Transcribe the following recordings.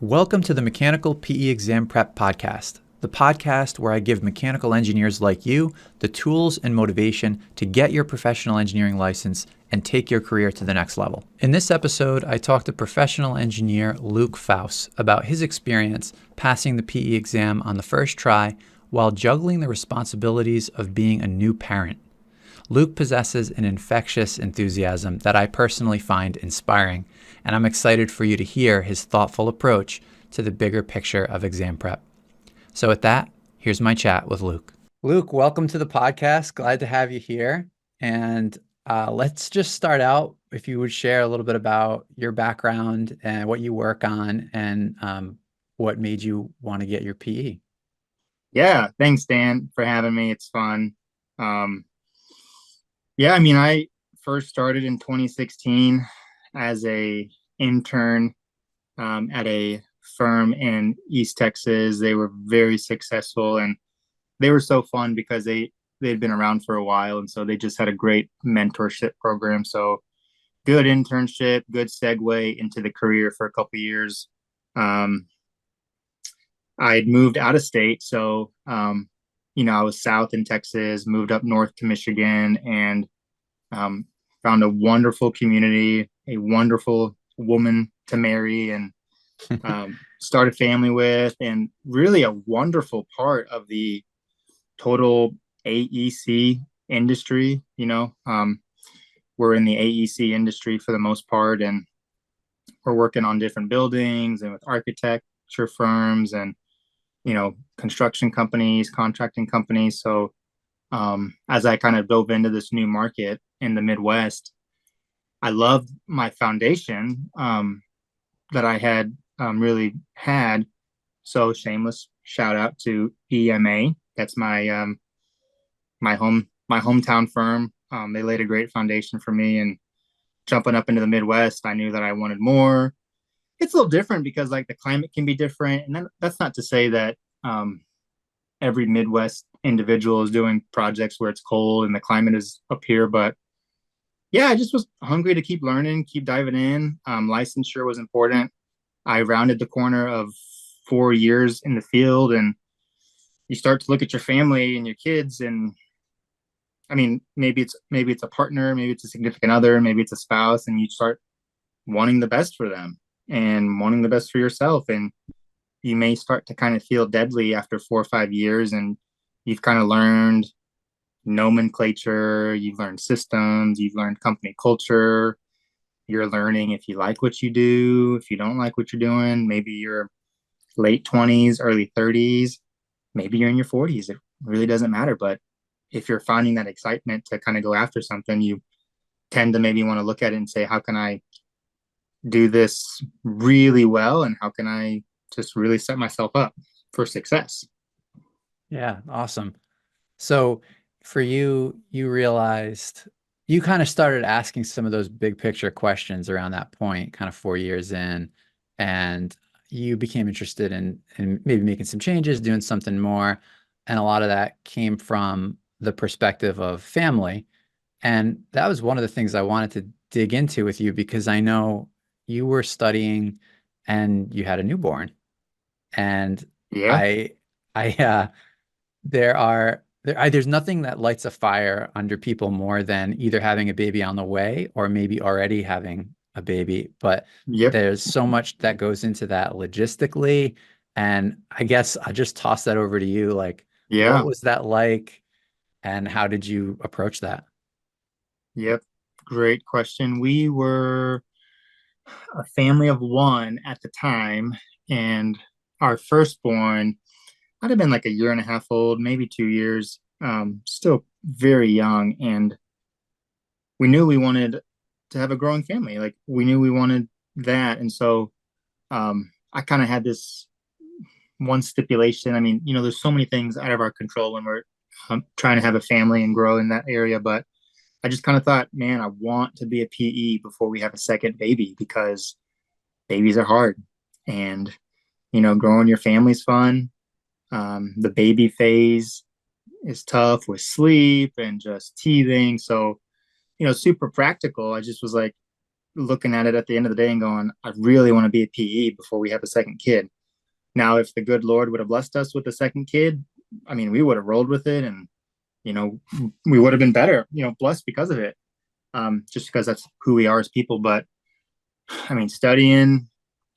Welcome to the Mechanical PE Exam Prep Podcast, the podcast where I give mechanical engineers like you the tools and motivation to get your professional engineering license and take your career to the next level. In this episode, I talked to professional engineer Luke Fauss about his experience passing the PE exam on the first try while juggling the responsibilities of being a new parent. Luke possesses an infectious enthusiasm that I personally find inspiring, and I'm excited for you to hear his thoughtful approach to the bigger picture of exam prep. So with that, here's my chat with Luke. Luke, welcome to the podcast. Glad to have you here. And let's just start out, if you would share a little bit about your background and what you work on and what made you want to get your PE. Yeah, thanks, Dan, for having me. It's fun. I first started in 2016 as a intern at a firm in East Texas. They were very successful and they were so fun because they'd been around for a while, and so they just had a great mentorship program. So good internship, good segue into the career for a couple of years. I'd moved out of state, so I was south in Texas, moved up north to Michigan, and found a wonderful community, a wonderful woman to marry, and start a family with, and really a wonderful part of the total AEC industry. We're in the AEC industry for the most part, and we're working on different buildings and with architecture firms and construction companies, contracting companies. So as I kind of dove into this new market in the Midwest, I loved my foundation that I had really had. So shameless shout out to EMA. That's my hometown firm. They laid a great foundation for me, and jumping up into the Midwest, I knew that I wanted more. It's a little different because like the climate can be different, and that's not to say that every Midwest individual is doing projects where it's cold and the climate is up here. But yeah, I just was hungry to keep learning, keep diving in. Licensure was important. I rounded the corner of 4 years in the field, and you start to look at your family and your kids, and I mean, maybe it's a partner, maybe it's a significant other, maybe it's a spouse, and you start wanting the best for them and wanting the best for yourself. And you may start to kind of feel deadly after 4 or 5 years, and you've kind of learned nomenclature, you've learned systems, you've learned company culture. You're learning if you like what you do, if you don't like what you're doing. Maybe you're late 20s, early 30s, maybe you're in your 40s. It really doesn't matter. But if you're finding that excitement to kind of go after something, you tend to maybe want to look at it and say, how can I do this really well? And how can I just really set myself up for success? Yeah, awesome. So for you, you realized you kind of started asking some of those big picture questions around that point, kind of 4 years in, and you became interested in maybe making some changes, doing something more. And a lot of that came from the perspective of family. And that was one of the things I wanted to dig into with you because I know you were studying and you had a newborn. And Yeah. I, I, there's nothing that lights a fire under people more than either having a baby on the way or maybe already having a baby. But Yep. there's so much that goes into that logistically. And I guess I'll just toss that over to you. Like, what Yeah. was that like? And how did you approach that? Yep. Great question. We were a family of one at the time, and our firstborn might have been like a year and a half old, maybe 2 years, still very young. And we knew we wanted to have a growing family. Like we knew we wanted that. And so I kind of had this one stipulation. I mean, there's so many things out of our control when we're trying to have a family and grow in that area. But I just kind of thought, man, I want to be a PE before we have a second baby because babies are hard. And, growing your family's fun. The baby phase is tough with sleep and just teething. So, super practical. I just was like, looking at it at the end of the day and going, I really want to be a PE before we have a second kid. Now, if the good Lord would have blessed us with a second kid, I mean, we would have rolled with it, and you know, we would have been better, blessed because of it. Just because that's who we are as people. But I mean, studying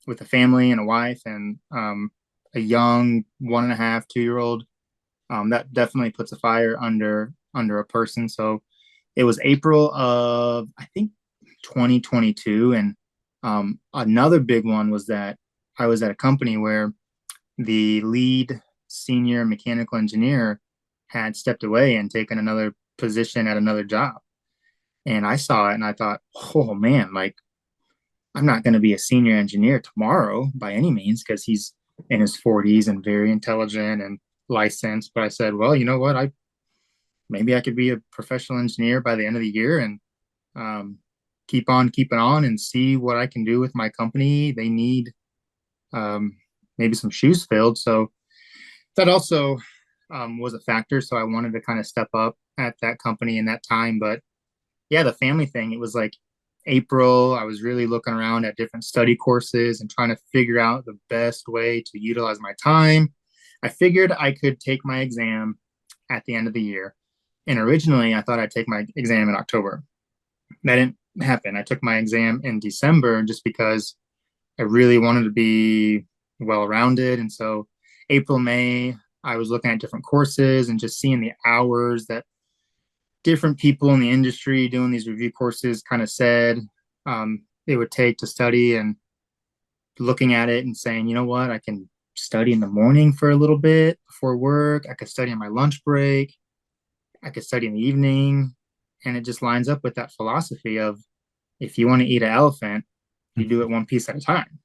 with a family and a wife and a young 1.5, 2 year old, that definitely puts a fire under a person. So it was April of, I think, 2022. And another big one was that I was at a company where the lead senior mechanical engineer had stepped away and taken another position at another job. And I saw it and I thought, oh man, like I'm not going to be a senior engineer tomorrow by any means because he's in his 40s and very intelligent and licensed. But I said, well, you know what? Maybe I could be a professional engineer by the end of the year and keep on keeping on and see what I can do with my company. They need um, maybe some shoes filled. So that also was a factor. So I wanted to kind of step up at that company in that time. But yeah, the family thing, it was like April. I was really looking around at different study courses and trying to figure out the best way to utilize my time. I figured I could take my exam at the end of the year. And originally, I thought I'd take my exam in October. That didn't happen. I took my exam in December just because I really wanted to be well rounded. And so, April, May, I was looking at different courses and just seeing the hours that different people in the industry doing these review courses kind of said it would take to study, and looking at it and saying, you know what, I can study in the morning for a little bit before work. I could study on my lunch break. I could study in the evening. And it just lines up with that philosophy of if you want to eat an elephant, you do it one piece at a time.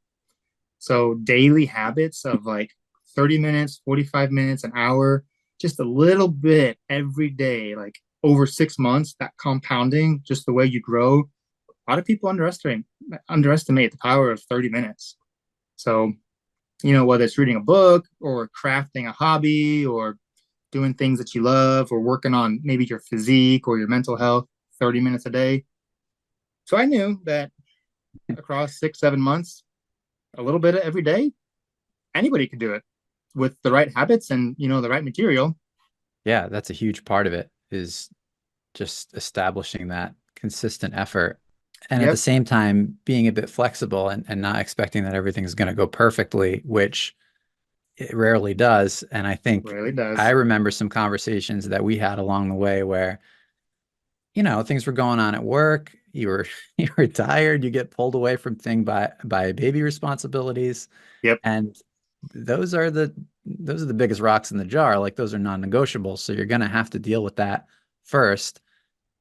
So daily habits of like 30 minutes, 45 minutes, an hour, just a little bit every day, like over 6 months, that compounding, just the way you grow. A lot of people underestimate the power of 30 minutes. So, whether it's reading a book or crafting a hobby or doing things that you love or working on maybe your physique or your mental health, 30 minutes a day. So I knew that across 6, 7 months, a little bit every day, anybody could do it with the right habits and, the right material. Yeah, that's a huge part of it is just establishing that consistent effort. And at the Yep, same time, being a bit flexible and not expecting that everything's going to go perfectly, which it rarely does. And I think really I does. remember some conversations that we had along the way where, things were going on at work. You were you were tired, you get pulled away from thing by baby responsibilities. Yep, And those are the biggest rocks in the jar. Like those are non-negotiable. So you're gonna have to deal with that first.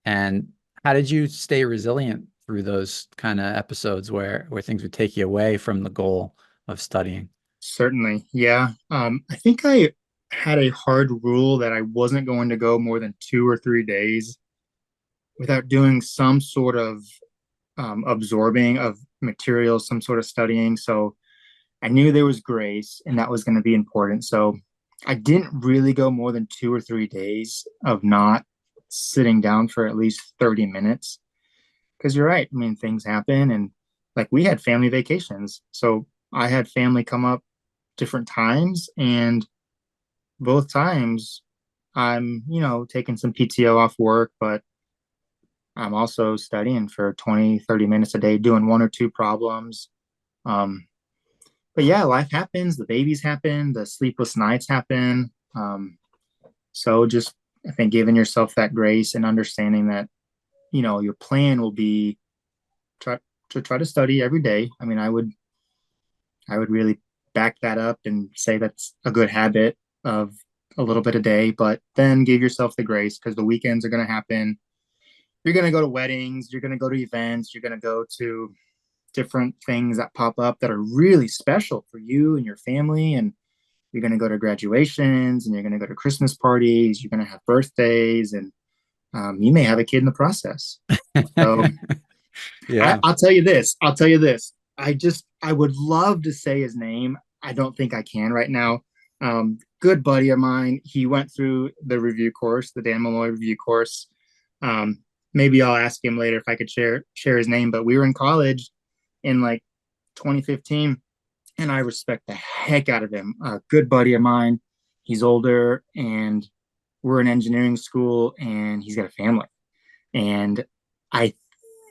And how did you stay resilient through those kind of episodes where things would take you away from the goal of studying? certainly. Yeah. I think I had a hard rule that I wasn't going to go more than 2 or 3 days without doing some sort of absorbing of materials, some sort of studying. So I knew there was grace and that was going to be important. So I didn't really go more than 2 or 3 days of not sitting down for at least 30 minutes. Because you're right. I mean, things happen. And like we had family vacations. So I had family come up different times. And both times I'm, taking some PTO off work, but I'm also studying for 20, 30 minutes a day, doing one or two problems. Um, but yeah, life happens. The babies happen. The sleepless nights happen. So just, I think, giving yourself that grace and understanding that, your plan will be try try to study every day. I mean, I would really back that up and say that's a good habit of a little bit a day, but then give yourself the grace because the weekends are going to happen. You're going to go to weddings, you're going to go to events, you're going to go to different things that pop up that are really special for you and your family. And you're going to go to graduations and you're going to go to Christmas parties, you're going to have birthdays, and you may have a kid in the process. So Yeah. I'll tell you this. I'll tell you this. I would love to say his name. I don't think I can right now. Good buddy of mine. He went through the review course, the Dan Malloy review course. maybe I'll ask him later if I could share his name. But we were in college in like 2015, and I respect the heck out of him. A good buddy of mine. He's older, and we're in engineering school, and he's got a family. And I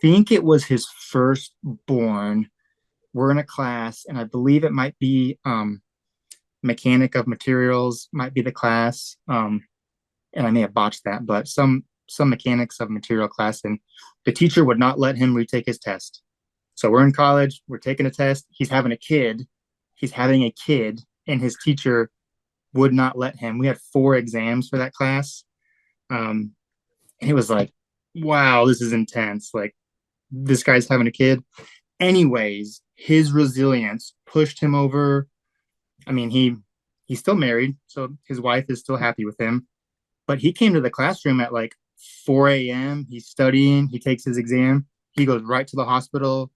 think it was his firstborn. We're in a class, and I believe it might be mechanic of materials might be the class. And I may have botched that, but some mechanics of material class, and the teacher would not let him retake his test. So we're in college, we're taking a test. He's having a kid, and his teacher would not let him. We had 4 exams for that class. And it was like, wow, this is intense. Like, this guy's having a kid. Anyways, his resilience pushed him over. I mean, he's still married, so his wife is still happy with him. But he came to the classroom at like 4 a.m. He's studying, he takes his exam, he goes right to the hospital.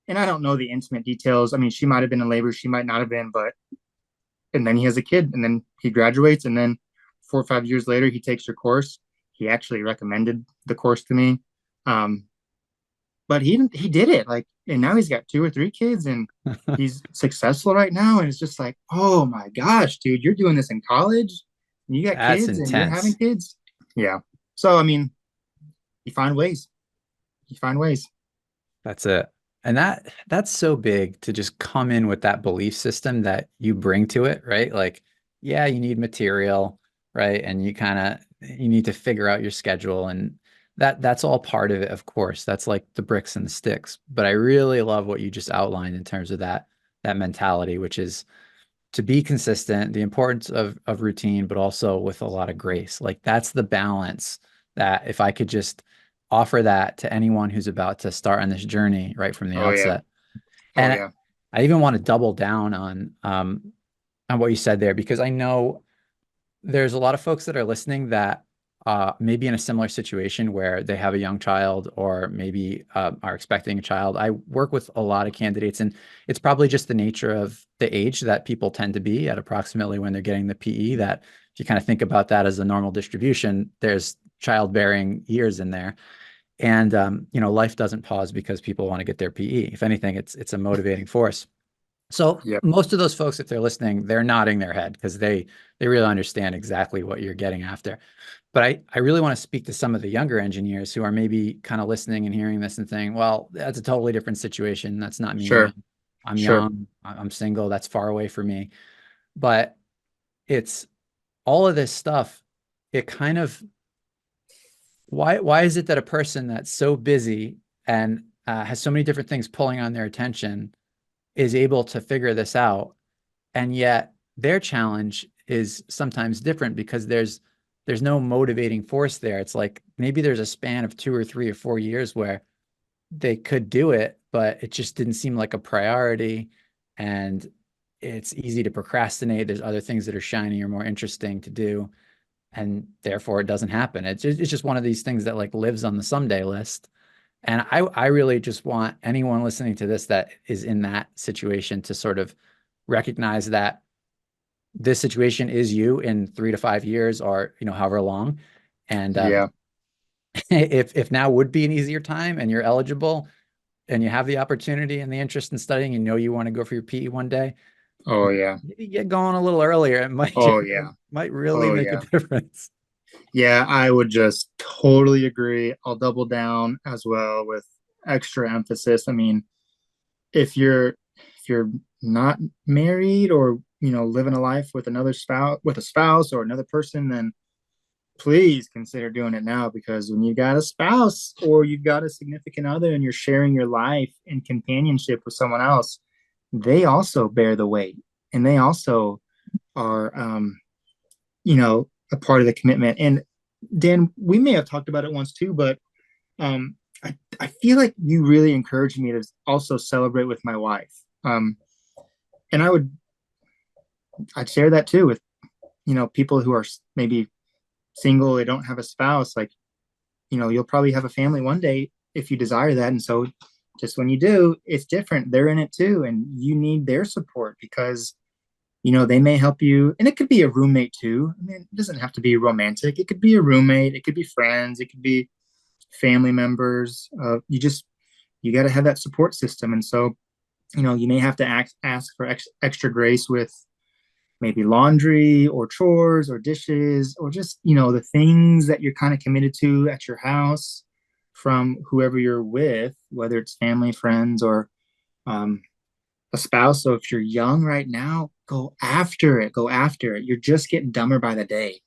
And I don't know the intimate details. I mean, she might have been in labor, she might not have been, but and then he has a kid, and then he graduates, and then 4 or 5 years later, he takes your course. He actually recommended the course to me. Um, but he did it, like, and now he's got 2 or 3 kids, and he's successful right now. And it's just like, oh my gosh, dude, you're doing this in college, and you got That's kids, and you're having intense. kids. Yeah. So I mean, you find ways. You find ways. That's it. And that's so big to just come in with that belief system that you bring to it, right? Like, yeah, you need material, right? And you need to figure out your schedule, and that's all part of it, of course. That's like the bricks and the sticks. But I really love what you just outlined in terms of that mentality, which is to be consistent, the importance of routine, but also with a lot of grace. Like, that's the balance that if I could just offer that to anyone who's about to start on this journey right from the Oh yeah. outset. Oh And yeah. I even want to double down on what you said there, because I know there's a lot of folks that are listening that maybe in a similar situation where they have a young child, or maybe are expecting a child. I work with a lot of candidates, and it's probably just the nature of the age that people tend to be at approximately when they're getting the PE, that if you kind of think about that as a normal distribution, there's childbearing years in there. And life doesn't pause because people want to get their PE. If anything, it's a motivating force. So Yep. most of those folks, if they're listening, they're nodding their head because they really understand exactly what you're getting after. But I really want to speak to some of the younger engineers who are maybe kind of listening and hearing this and saying, well, that's a totally different situation. That's not me. Sure. I'm Sure. young. I'm single. That's far away from me. But it's all of this stuff. It kind of why is it that a person that's so busy and has so many different things pulling on their attention is able to figure this out, and yet their challenge is sometimes different because there's no motivating force there. It's like maybe there's a span of 2 or 3 or 4 years where they could do it, but it just didn't seem like a priority, and it's easy to procrastinate. There's other things that are shiny or more interesting to do, and therefore it doesn't happen. It's just one of these things that like lives on the someday list. And I really just want anyone listening to this that is in that situation to sort of recognize that this situation is you in 3 to 5 years, or however long. And Yeah. if now would be an easier time, and you're eligible, and you have the opportunity and the interest in studying, you want to go for your PE one day, Oh yeah. maybe get going a little earlier. It might Oh yeah. might really Oh make a yeah. difference. Yeah, I would just totally agree. I'll double down as well with extra emphasis. I mean, if you're not married, or living a life with a spouse or another person, then please consider doing it now, because when you got a spouse or you've got a significant other and you're sharing your life and companionship with someone else, they also bear the weight, and they also are a part of the commitment. And Dan, we may have talked about it once too, but I feel like you really encouraged me to also celebrate with my wife. And I'd share that too with, people who are maybe single, they don't have a spouse. Like, you'll probably have a family one day if you desire that. And so just when you do, it's different. They're in it too. And you need their support, because, they may help you. And it could be a roommate too. I mean, it doesn't have to be romantic. It could be a roommate. It could be friends. It could be family members. You got to have that support system. And so, you may have to ask for extra grace with maybe laundry or chores or dishes or just, the things that you're kind of committed to at your house from whoever you're with, whether it's family, friends, or um, a spouse. So if you're young right now, go after it. Go after it. You're just getting dumber by the day.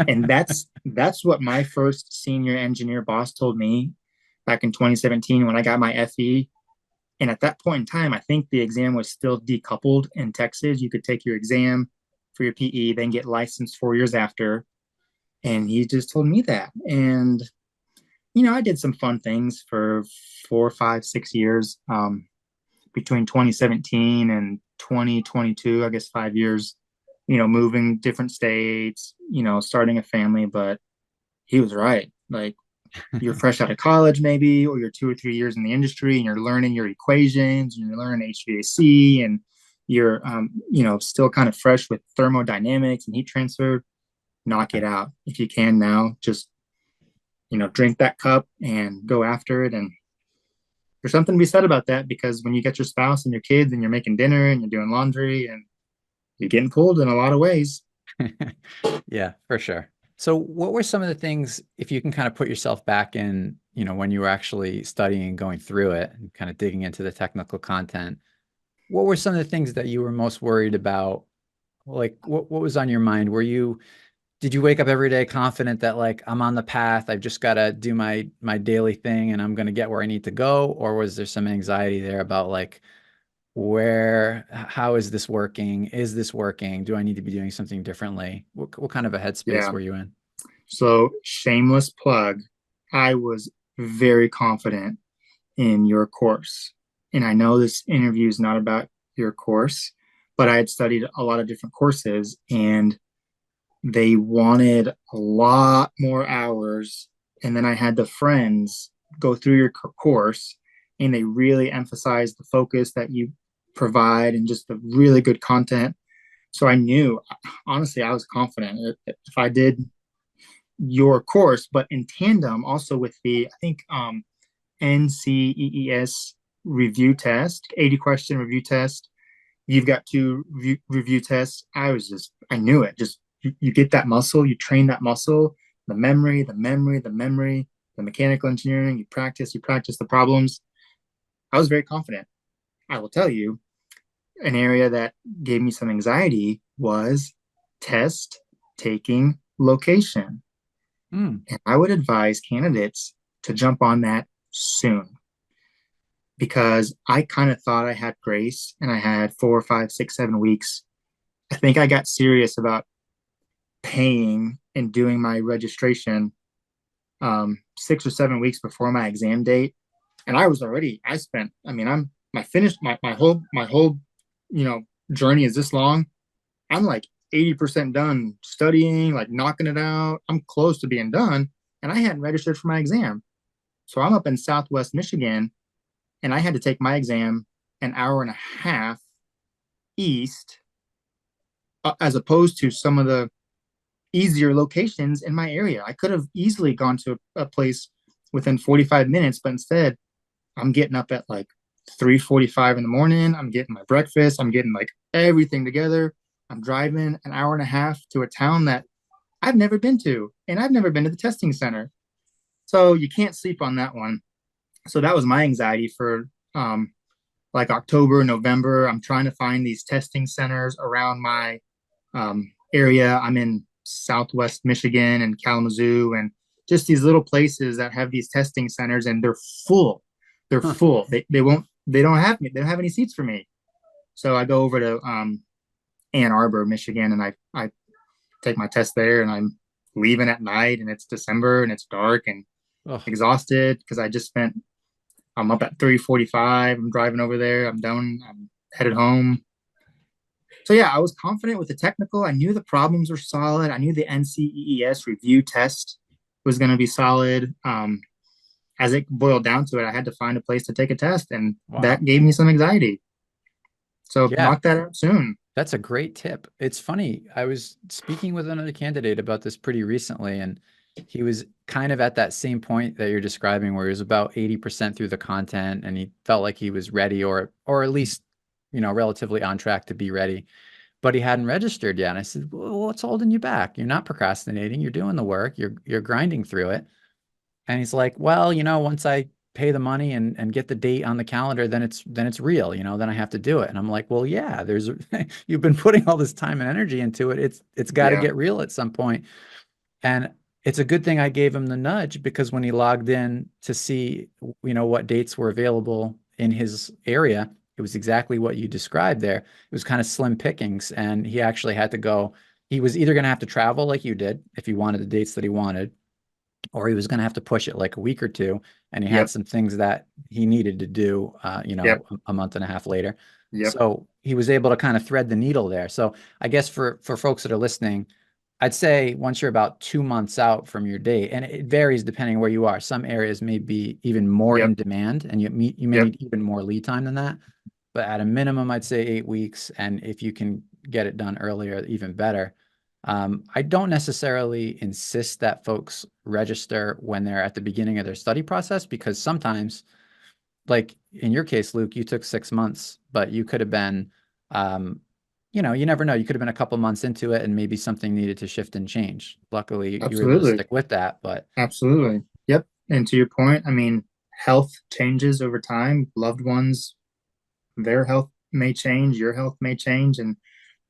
And that's what my first senior engineer boss told me back in 2017 when I got my FE. And at that point in time, I think the exam was still decoupled in Texas. You could take your exam for your PE, then get licensed 4 years after. And he just told me that. And, I did some fun things for 4, 5, 6 years between 2017 and 2022, I guess 5 years, moving different states, starting a family. But he was right. Like, you're fresh out of college maybe, or you're 2 or 3 years in the industry and you're learning your equations and you're learning HVAC and you're still kind of fresh with thermodynamics and heat transfer. Knock it out if you can now. Just drink that cup and go after it. And there's something to be said about that, because when you get your spouse and your kids and you're making dinner and you're doing laundry and you're getting pulled in a lot of ways. Yeah, for sure. So what were some of the things, if you can kind of put yourself back in, when you were actually studying and going through it and kind of digging into the technical content, what were some of the things that you were most worried about? Like what was on your mind? Did you wake up every day confident that like I'm on the path, I've just got to do my daily thing and I'm going to get where I need to go? Or was there some anxiety there about like, how is this working? Is this working? Do I need to be doing something differently? What kind of a headspace Yeah. were you in? So, shameless plug, I was very confident in your course. And I know this interview is not about your course, but I had studied a lot of different courses and they wanted a lot more hours. And then I had the friends go through your course and they really emphasized the focus that you provide and just the really good content. So I knew, honestly, I was confident if I did your course, but in tandem also with the, I think, NCEES review test, 80 question review test. You've got two review tests. I knew it. Just you get that muscle, you train that muscle, the memory, the mechanical engineering, you practice the problems. I was very confident. I will tell you, an area that gave me some anxiety was test taking location. Mm. And I would advise candidates to jump on that soon, because I kind of thought I had grace and I had 4, 5, 6, 7 weeks. I think I got serious about paying and doing my registration 6 or 7 weeks before my exam date. And I spent, I mean, my finished, my whole, journey is this long. I'm like 80% done studying, like knocking it out. I'm close to being done. And I hadn't registered for my exam. So I'm up in Southwest Michigan and I had to take my exam an hour and a half east, as opposed to some of the easier locations in my area. I could have easily gone to a place within 45 minutes, but instead I'm getting up at like 3:45 in the morning. I'm getting my breakfast. I'm getting like everything together. I'm driving an hour and a half to a town that I've never been to, and I've never been to the testing center. So you can't sleep on that one. So that was my anxiety for like October, November. I'm trying to find these testing centers around my area. I'm in Southwest Michigan and Kalamazoo, and just these little places that have these testing centers, and they're full. They're Huh. full. They won't. They don't have me. They don't have any seats for me. So I go over to Ann Arbor, Michigan, and I take my test there, and I'm leaving at night, and it's December, and it's dark, and Oh, exhausted because I just spent. I'm up at 3:45. I'm driving over there. I'm done. I'm headed home. So yeah, I was confident with the technical. I knew the problems were solid. I knew the NCEES review test was going to be solid. As it boiled down to it, I had to find a place to take a test, and wow. that gave me some anxiety. So Yeah, knock that out soon. that's a great tip. It's funny. I was speaking with another candidate about this pretty recently, and he was kind of at that same point that you're describing where he was about 80% through the content and he felt like he was ready or at least, relatively on track to be ready, but he hadn't registered yet. And I said, well, what's holding you back? You're not procrastinating. You're doing the work. You're grinding through it. And he's like, well, once I pay the money and get the date on the calendar, then it's real, then I have to do it. And I'm like, well, yeah, you've been putting all this time and energy into it. It's got to Yeah, get real at some point. And it's a good thing I gave him the nudge because when he logged in to see, what dates were available in his area, it was exactly what you described there. It was kind of slim pickings, and he actually had to go. He was either going to have to travel like you did if he wanted the dates that he wanted, or he was going to have to push it like a week or two. And he had yep, some things that he needed to do, yep, a month and a half later. yep, So he was able to kind of thread the needle there. So I guess for folks that are listening, I'd say once you're about 2 months out from your date, and it varies depending where you are. Some areas may be even more yep, in demand, and you may yep, need even more lead time than that. But at a minimum, I'd say 8 weeks, and if you can get it done earlier, even better. I don't necessarily insist that folks register when they're at the beginning of their study process because sometimes, like in your case, Luke, you took 6 months, but you could have been, um, you never know. You could have been a couple months into it and maybe something needed to shift and change. Luckily, you were able to absolutely, stick with that. But absolutely, yep. And to your point, I mean, health changes over time. Loved ones, their health may change, your health may change, and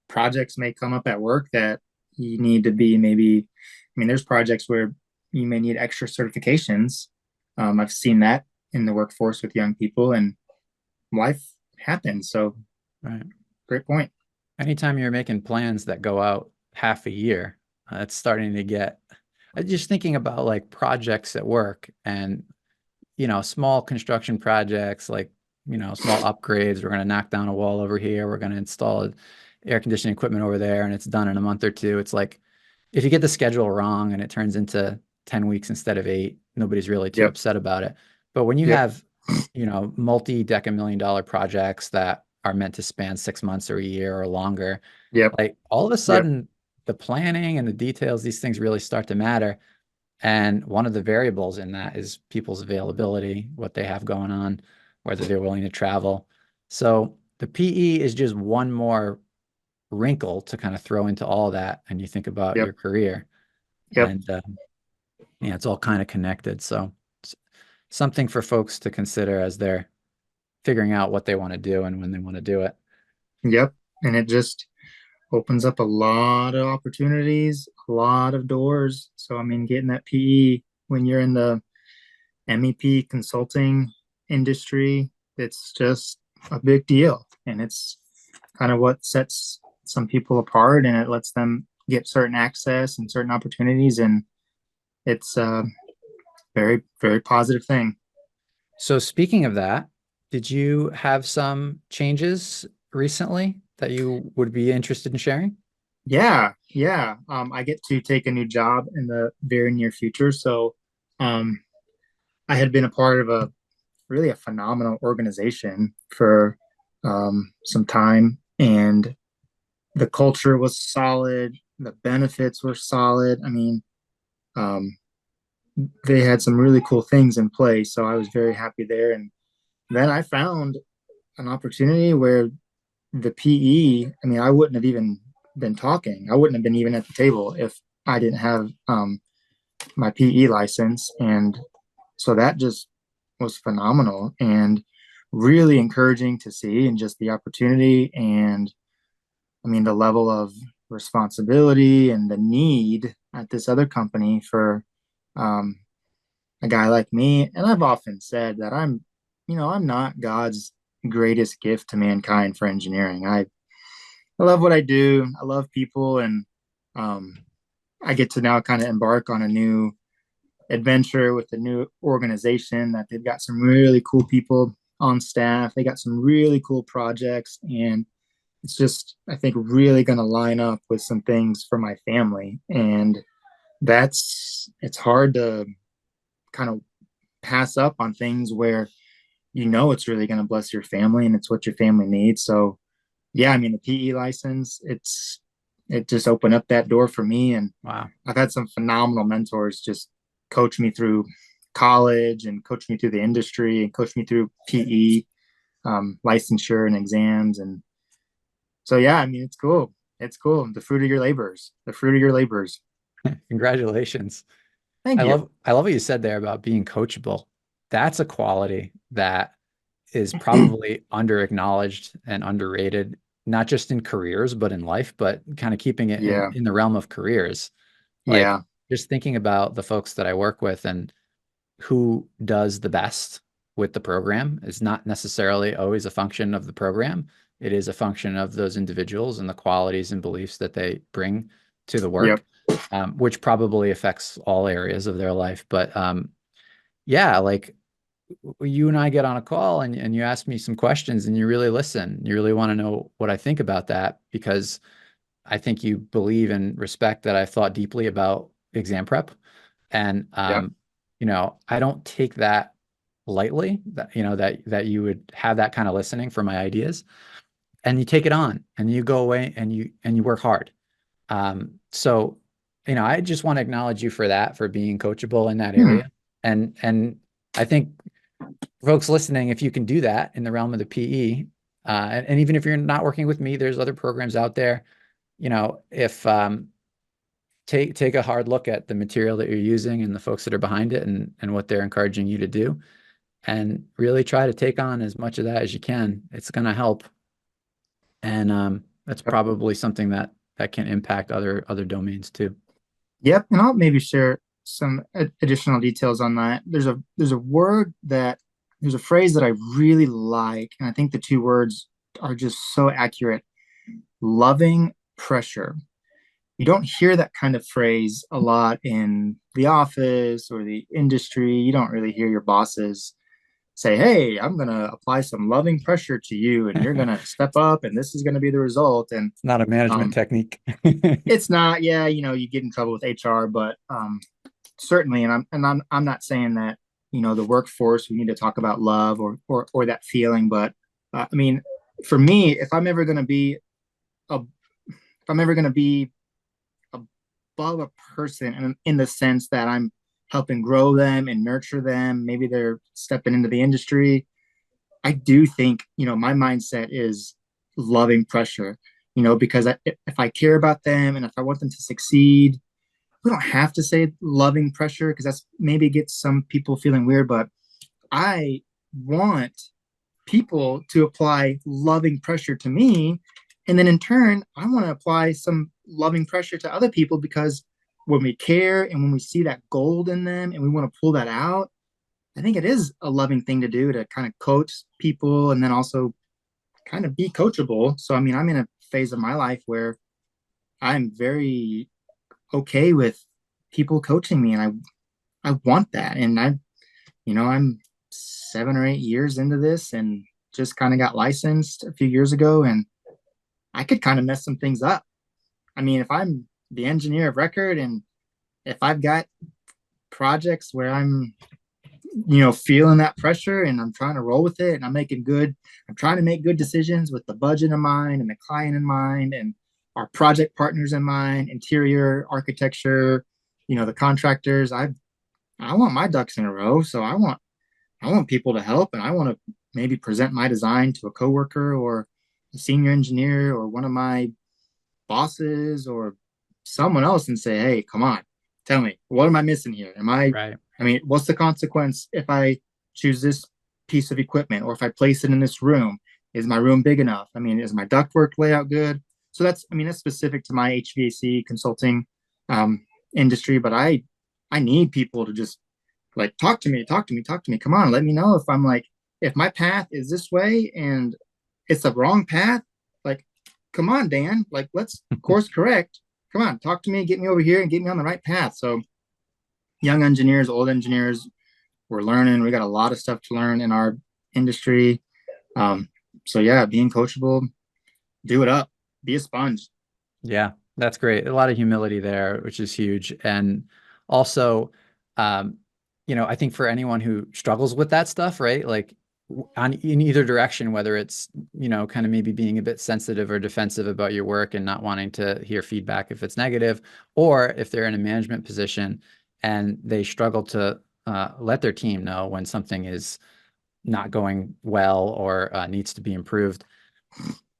projects may come up at work that you need to be maybe. I mean, there's projects where you may need extra certifications. I've seen that in the workforce with young people, and life happens. So, right. great point. Anytime you're making plans that go out half a year, it's starting to get. Just thinking about like projects at work and small construction projects like, small upgrades. We're going to knock down a wall over here. We're going to install air conditioning equipment over there, and it's done in a month or two. It's like if you get the schedule wrong and it turns into 10 weeks instead of 8, nobody's really too Yep, upset about it. But when you yep, have, multi-deca-million-dollar projects that are meant to span 6 months or a year or longer, yep, like all of a yep, sudden, the planning and the details, these things really start to matter. And one of the variables in that is people's availability, what they have going on, whether they're willing to travel. So the PE is just one more wrinkle to kind of throw into all that. And you think about yep, your career, yep, and yeah, it's all kind of connected. So it's something for folks to consider as they're figuring out what they want to do and when they want to do it. yep. And it just opens up a lot of opportunities, a lot of doors. So, I mean, getting that PE when you're in the MEP consulting industry, it's just a big deal. And it's kind of what sets some people apart and it lets them get certain access and certain opportunities. And it's a very, very positive thing. So speaking of that, did you have some changes recently that you would be interested in sharing? Yeah, yeah. I get to take a new job in the very near future. So um, I had been a part of a really a phenomenal organization for some time, and the culture was solid. The benefits were solid. I mean, um, they had some really cool things in place, so I was very happy there. And then I found an opportunity where the PE. I mean, I wouldn't have even been talking. I wouldn't have been even at the table if I didn't have my PE license, and so that just was phenomenal and really encouraging to see, and just the opportunity and I mean the level of responsibility and the need at this other company for um, a guy like me. And I've often said that I'm not God's greatest gift to mankind for engineering. I love what I do. I love people, and um, I get to now kind of embark on a new adventure with a new organization that they've got some really cool people on staff. They got some really cool projects, and it's just I think really going to line up with some things for my family. And it's hard to kind of pass up on things where it's really going to bless your family and it's what your family needs. So yeah, I mean the PE license, it just opened up that door for me. And Wow. I've had some phenomenal mentors just coach me through college and coach me through the industry and coach me through PE, licensure and exams. And so, yeah, I mean, it's cool. It's cool. The fruit of your labors, the fruit of your labors. Congratulations. Thank you. I love what you said there about being coachable. That's a quality that is probably under acknowledged and underrated, not just in careers, but in life, but kind of keeping it Yeah. in the realm of careers. Like Yeah. just thinking about the folks that I work with and who does the best with the program is not necessarily always a function of the program. It is a function of those individuals and the qualities and beliefs that they bring to the Yep. work, which probably affects all areas of their life. But yeah, like you and I get on a call and you ask me some questions and you really listen. You really want to know what I think about that because I think you believe and respect that I've thought deeply about exam prep. And Yep. I don't take that lightly that that you would have that kind of listening for my ideas and you take it on and you go away and you work hard. So I just want to acknowledge you for that, for being coachable in that Hmm. area. And I think folks listening, if you can do that in the realm of the PE, and even if you're not working with me, there's other programs out there. If take a hard look at the material that you're using and the folks that are behind it and what they're encouraging you to do, and really try to take on as much of that as you can. It's going to help, and that's Yep. probably something that can impact other domains too. Yep. And I'll maybe share some additional details on that. There's a phrase that I really like, and I think the two words are just so accurate. Loving pressure. You don't hear that kind of phrase a lot in the office or the industry. You don't really hear your bosses say, "Hey, I'm going to apply some loving pressure to you and you're going to step up and this is going to be the result." And It's not a management um, technique. it's not, yeah, you get in trouble with HR, but certainly, and I'm not saying that, the workforce, we need to talk about love or that feeling, but I mean, for me, if I'm ever going to be above a person in the sense that I'm helping grow them and nurture them, maybe they're stepping into the industry. I do think, my mindset is loving pressure, because if I care about them and if I want them to succeed, we don't have to say loving pressure because that's maybe gets some people feeling weird, but I want people to apply loving pressure to me. And then in turn, I want to apply some loving pressure to other people because when we care and when we see that gold in them and we want to pull that out, I think it is a loving thing to do to kind of coach people and then also kind of be coachable. So, I mean, I'm in a phase of my life where I'm very okay with people coaching me and I want that. And I'm 7 or 8 years into this and just kind of got licensed a few years ago and I could kind of mess some things up. I mean, if I'm the engineer of record and if I've got projects where I'm, feeling that pressure and I'm trying to roll with it and I'm trying to make good decisions with the budget in mind and the client in mind and our project partners in mind, interior architecture, the contractors. I want my ducks in a row. So I want people to help and I want to maybe present my design to a coworker or a senior engineer or one of my bosses or someone else and say, "Hey, come on, tell me, what am I missing here? Right. I mean, what's the consequence if I choose this piece of equipment or if I place it in this room? Is my room big enough? I mean, is my ductwork layout good?" So that's specific to my HVAC consulting industry, but I need people to just like talk to me, talk to me, talk to me. Come on, let me know if my path is this way and it's the wrong path. Like, come on, Dan. Like, let's course correct. Come on, talk to me, get me over here, and get me on the right path. So, young engineers, old engineers, we're learning. We got a lot of stuff to learn in our industry. So yeah, being coachable, do it up, be a sponge. Yeah, that's great. A lot of humility there, which is huge. And also, I think for anyone who struggles with that stuff, right? Like in either direction, whether it's, kind of maybe being a bit sensitive or defensive about your work and not wanting to hear feedback if it's negative, or if they're in a management position and they struggle to let their team know when something is not going well or needs to be improved.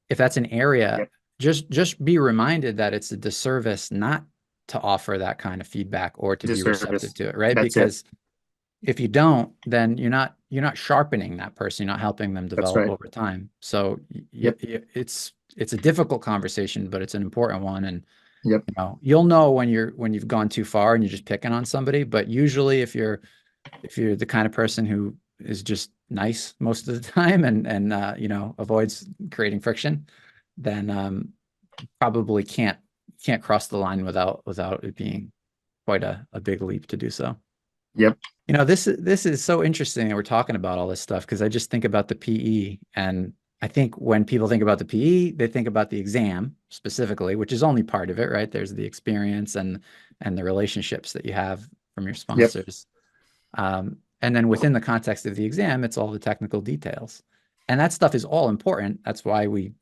If that's an area, Yep. just be reminded that it's a disservice not to offer that kind of feedback or to be receptive Disservice. to it, right? That's it. Because if you don't, then you're not sharpening that person. You're not helping them That's develop right. over time. So Yep. it's a difficult conversation, but it's an important one. And Yep. you'll know when you've gone too far and you're just picking on somebody. But usually, if you're the kind of person who is just nice most of the time and avoids creating friction, then probably can't cross the line without it being quite a big leap to do so. Yep. This is so interesting that we're talking about all this stuff because I just think about the PE, and I think when people think about the PE, they think about the exam specifically, which is only part of it, right? There's the experience and the relationships that you have from your Yep. sponsors. And then within the context of the exam, it's all the technical details. And that stuff is all important. That's why we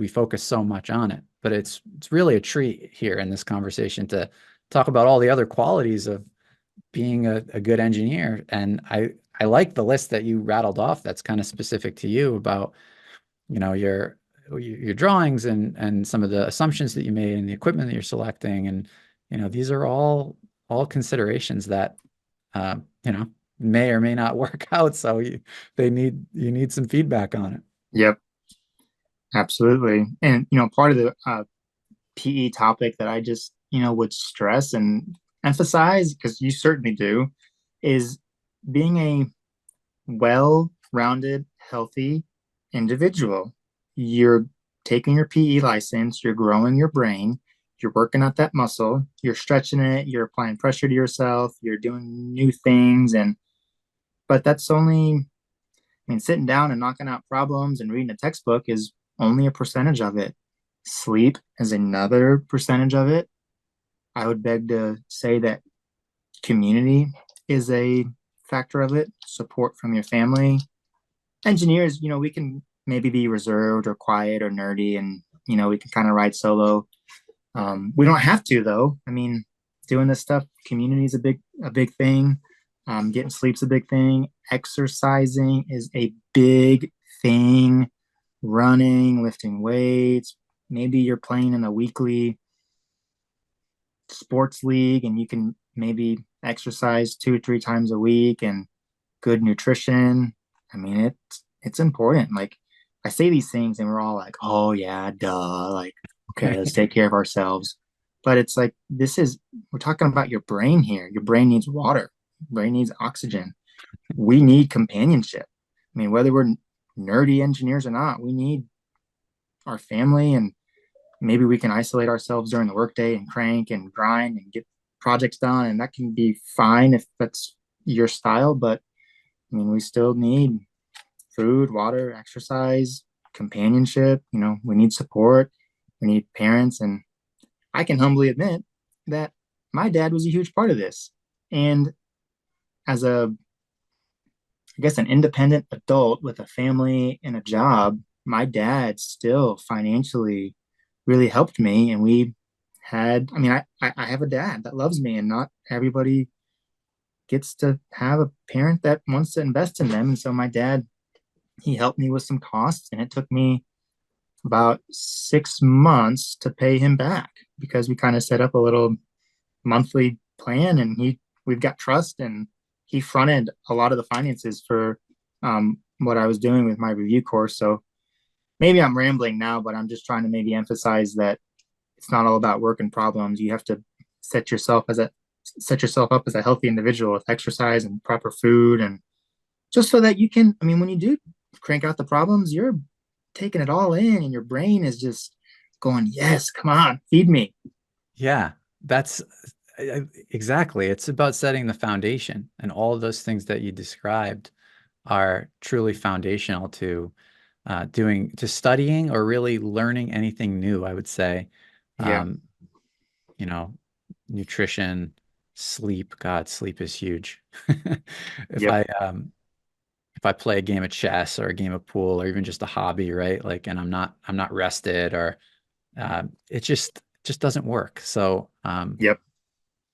focus so much on it. But it's really a treat here in this conversation to talk about all the other qualities of being a good engineer. And I like the list that you rattled off that's kind of specific to you about, your drawings and some of the assumptions that you made and the equipment that you're selecting. And, these are all considerations that uh, you know, may or may not work out. So you need some feedback on it. Yep. Absolutely. And, part of the PE topic that I just, would stress and emphasize, because you certainly do, is being a well-rounded, healthy individual. You're taking your PE license, you're growing your brain, you're working out that muscle, you're stretching it, you're applying pressure to yourself, you're doing new things. But that's only, sitting down and knocking out problems and reading a textbook is only a percentage of it. Sleep is another percentage of it. I would beg to say that community is a factor of it, support from your family. Engineers, we can maybe be reserved or quiet or nerdy and, we can kind of ride solo. We don't have to though. Doing this stuff, community is a big thing. Getting sleep's a big thing. Exercising is a big thing. Running, lifting weights. Maybe you're playing in a weekly sports league and you can maybe exercise 2 or 3 times a week, and good nutrition. It's important. Like, I say these things and we're all like, oh yeah, duh. Like, okay, let's take care of ourselves. But it's like, we're talking about your brain here. Your brain needs water. Your brain needs oxygen. We need companionship. Whether we're nerdy engineers or not, we need our family, and maybe we can isolate ourselves during the workday and crank and grind and get projects done. And that can be fine if that's your style. But we still need food, water, exercise, companionship. We need support. We need parents. And I can humbly admit that my dad was a huge part of this. And as I guess, an independent adult with a family and a job, my dad still financially really helped me. And we had, I have a dad that loves me, and not everybody gets to have a parent that wants to invest in them. And so my dad, he helped me with some costs, and it took me about 6 months to pay him back because we kind of set up a little monthly plan, and we've got trust, and he fronted a lot of the finances for what I was doing with my review course. So maybe I'm rambling now, but I'm just trying to maybe emphasize that it's not all about work and problems. You have to set yourself set yourself up as a healthy individual with exercise and proper food, and just so that you can, when you do crank out the problems, you're taking it all in and your brain is just going, yes, come on, feed me. Yeah, that's exactly. It's about setting the foundation, and all of those things that you described are truly foundational to to studying or really learning anything new, I would say. Yeah. Um, you know, Nutrition, sleep. God, sleep is huge. If Yep. I if I play a game of chess or a game of pool or even just a hobby, right? Like, and I'm not rested or it just doesn't work. So Yep.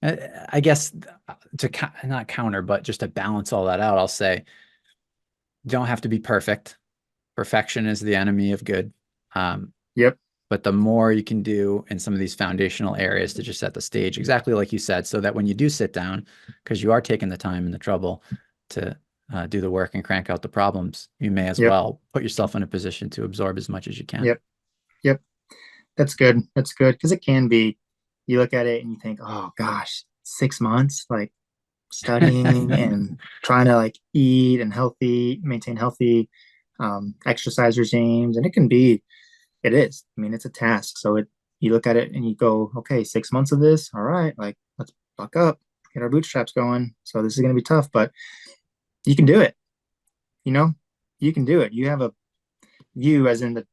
I guess to not counter, but just to balance all that out, I'll say don't have to be perfect. Perfection is the enemy of good. Um, Yep. but the more you can do in some of these foundational areas to just set the stage, exactly like you said, so that when you do sit down, because you are taking the time and the trouble to do the work and crank out the problems, you may as Yep. well put yourself in a position to absorb as much as you can. Yep. Yep. That's good. That's good. Because it can be, you look at it and you think, oh gosh, 6 months, like studying and trying to like eat and maintain healthy exercise regimes. And it can be, it is. I mean, it's a task. So you look at it and you go, okay, 6 months of this. All right, like let's buck up, get our bootstraps going. So this is going to be tough, but you can do it. You know, you can do it. You as in the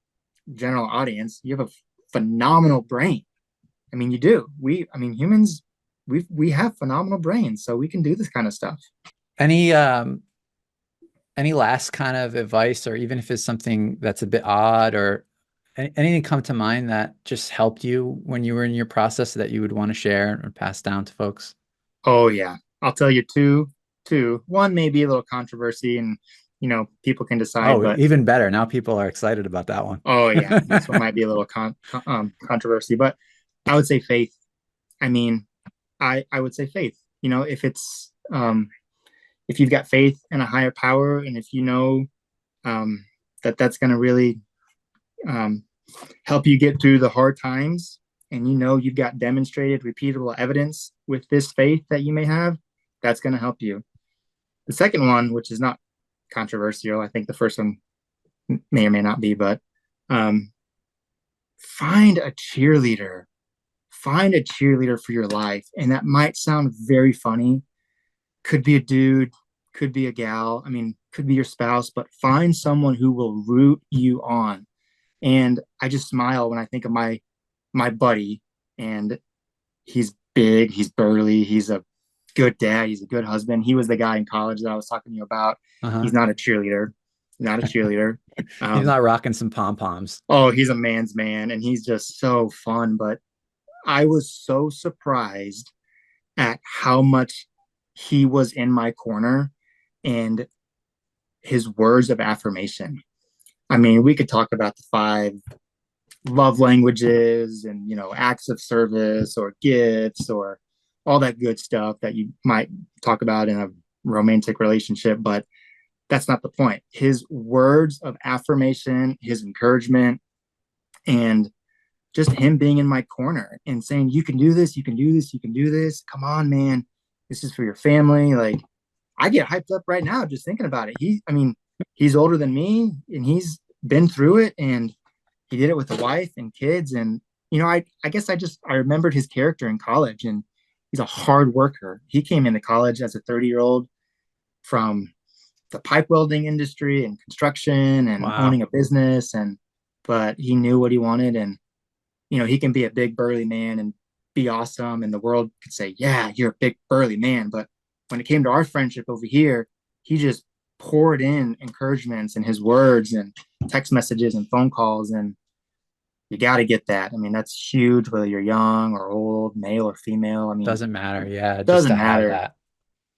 general audience, you have a phenomenal brain. I mean, you do. I mean, humans, we have phenomenal brains, so we can do this kind of stuff. Any any last kind of advice, or even if it's something that's a bit odd, or anything come to mind that just helped you when you were in your process that you would want to share or pass down to folks? Oh yeah, I'll tell you two. One may be a little controversy, and people can decide. Oh, But even better. Now people are excited about that one. oh yeah, this one might be a little controversy. But I would say faith. I mean, I would say faith. If you've got faith in a higher power, and if you know that's going to really um, help you get through the hard times, and you've got demonstrated, repeatable evidence with this faith that you may have, that's going to help you. The second one, which is not controversial, I think the first one may or may not be, but um, find a cheerleader. Find a cheerleader for your life. And that might sound very funny. Could be a dude, could be a gal. I mean, could be your spouse, but find someone who will root you on. And I just smile when I think of my buddy, and he's big, he's burly, he's a good dad, he's a good husband. He was the guy in college that I was talking to you about. Uh-huh. He's not a cheerleader, not a cheerleader. He's Um, not rocking some pom-poms. oh, he's a man's man, and he's just so fun. But I was so surprised at how much he was in my corner and his words of affirmation. I mean, we could talk about the five love languages and acts of service or gifts or all that good stuff that you might talk about in a romantic relationship, but that's not the point. His words of affirmation, his encouragement, and just him being in my corner and saying, you can do this, you can do this, you can do this, come on, man, this is for your family. Like, I get hyped up right now just thinking about it. I mean, he's older than me and he's been through it, and he did it with a wife and kids. And I guess I remembered his character in college, and he's a hard worker. He came into college as a 30-year-old from the pipe welding industry and construction and Wow. owning a business, and but he knew what he wanted. And he can be a big burly man and be awesome, and the world could say, yeah, you're a big burly man. But when it came to our friendship over here, he just poured in encouragements and his words and text messages and phone calls. And you got to get that. I mean, that's huge, whether you're young or old, male or female. I mean, Doesn't matter. Yeah, just doesn't to have matter. that.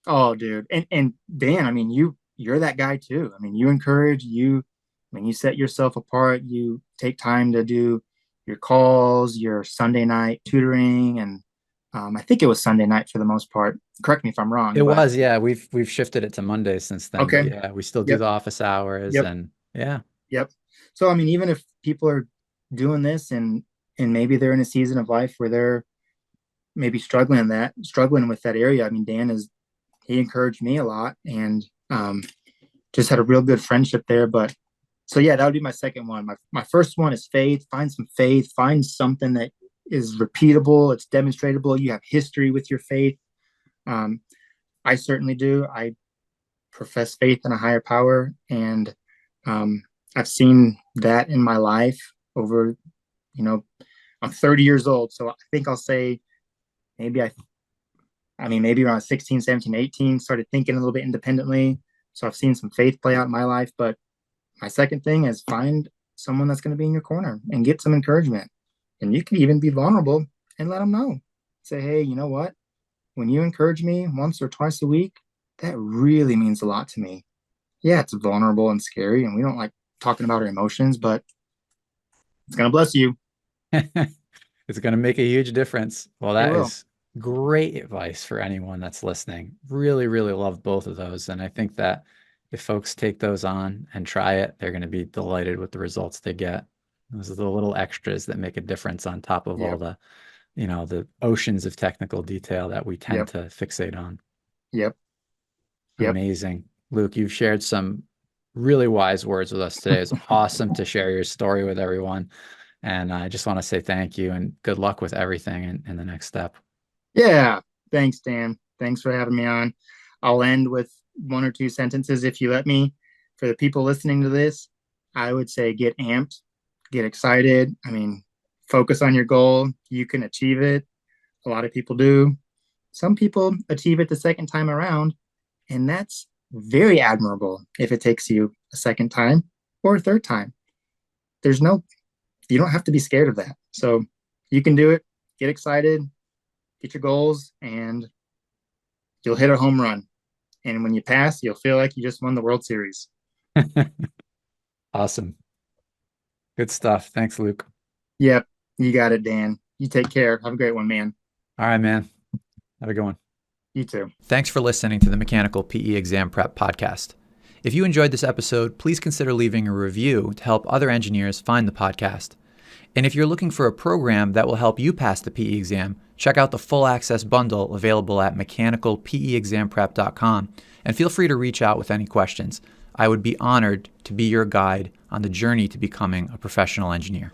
Oh, dude. And Dan, I mean, you're that guy too. I mean, you encourage, I mean, you set yourself apart, you take time to do your calls, your Sunday night tutoring, and I think it was Sunday night for the most part. Correct me if I'm wrong, It but was, yeah. We've shifted it to Monday since then, but okay. yeah, we still do Yep. the office hours Yep. and yeah. Yep. So I mean, even if people are doing this and maybe they're in a season of life where they're maybe struggling with that area. I mean, he encouraged me a lot, and just had a real good friendship there. But so yeah, that would be my second one. My first one is faith. Find some faith. Find something that is repeatable. It's demonstratable. You have history with your faith. Um, I certainly do. I profess faith in a higher power, and um, I've seen that in my life over. You know, I'm 30 years old, so I think I'll say maybe I mean maybe around 16, 17, 18, started thinking a little bit independently. So I've seen some faith play out in my life. But my second thing is find someone that's going to be in your corner and get some encouragement. And you can even be vulnerable and let them know. Say, hey, you know what? When you encourage me once or twice a week, that really means a lot to me. Yeah, it's vulnerable and scary, and we don't like talking about our emotions, but it's going to bless you. It's going to make a huge difference. Well, It that will. is great advice for anyone that's listening. Really, really love both of those. And I think that if folks take those on and try it, they're going to be delighted with the results they get. Those are the little extras that make a difference on top of all Yep. the, the oceans of technical detail that we tend Yep. to fixate on. Yep. Yep. Amazing. Luke, you've shared some really wise words with us today. It's awesome to share your story with everyone. And I just want to say thank you and good luck with everything in the next step. Yeah. Thanks, Dan. Thanks for having me on. I'll end with one or two sentences if you let me. For the people listening to this, I would say get amped, get excited. I mean, focus on your goal. You can achieve it. A lot of people do. Some people achieve it the second time around, and that's very admirable if it takes you a second time or a third time. There's no, you don't have to be scared of that. So you can do it. Get excited, get your goals, and you'll hit a home run. And when you pass, you'll feel like you just won the World Series. Awesome. Good stuff. Thanks, Luke. Yep, you got it, Dan. You take care. Have a great one, man. All right, man. Have a good one. You too. Thanks for listening to the Mechanical PE Exam Prep Podcast. If you enjoyed this episode, please consider leaving a review to help other engineers find the podcast. And if you're looking for a program that will help you pass the PE exam, check out the full access bundle available at mechanicalpeexamprep.com and feel free to reach out with any questions. I would be honored to be your guide on the journey to becoming a professional engineer.